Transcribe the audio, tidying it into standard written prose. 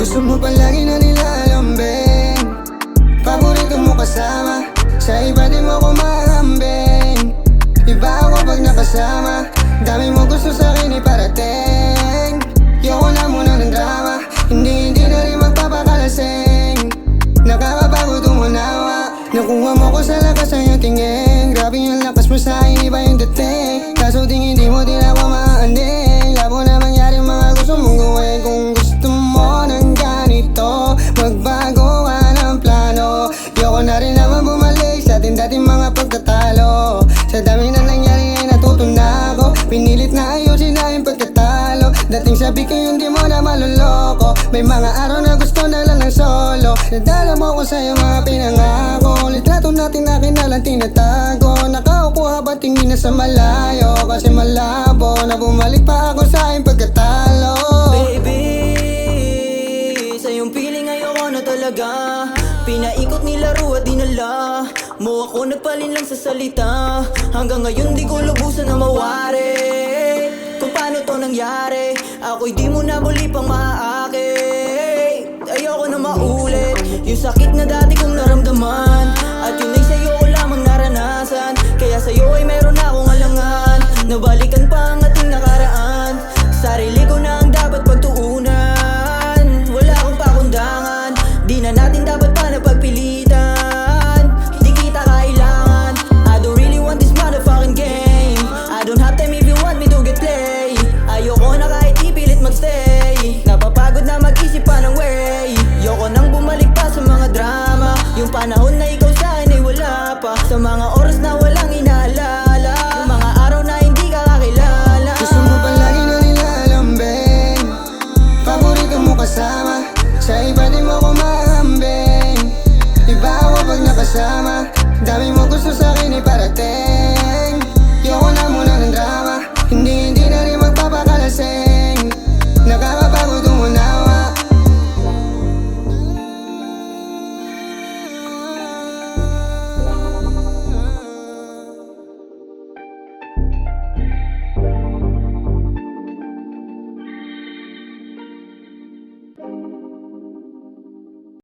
Gusto mo palagi na nilalambing, paborito mo kasama, sa iba di mo ko mahambing. Iba ako pag nakasama, dami mo gusto sa'kin iparating. Yoko na muna ng drama, hindi na rin magpapakalasing. Nakakapagod umunawa, nakuha mo ko sa lakas ng iyong tingin. Grabe yung lakas mo sa'kin, iba yung dating. Kaso tingin di mo din ako maanding. Labo na mangyari mga gusto mong gawin. Kung gusto mo ng ganito, magbago ka ng plano. Yoko na rin naman bumalik sa ating dating mga pagtatalo. Sa dami na nangyari ay natuto na ako, pinilit na ayusin na yung pagkatalo. Dating sabi ko hindi mo na maluloko, may mga araw na gusto na lang ng solo. Nadala mo ko sa'yo mga pinangako, litrato natin na kinalang tinatago. Nakaupo habang tingin na sa malayo, kasi malabo na bumalik pa ako sa aking pagkatalo. Baby, sa iyong piling ayoko na talaga. Pinaikot nilaro at dinala mo ako, nagpalin lang sa salita. Hanggang ngayon di ko lubusan na mawari kung paano to nangyari. Ako'y di mo na muli pang maaaki. Ayoko na maulit yung sakit na dati kong naramdaman, at yun ay sa'yo ko lamang naranasan. Kaya sa'yo ay meron akong alangan. Nabalik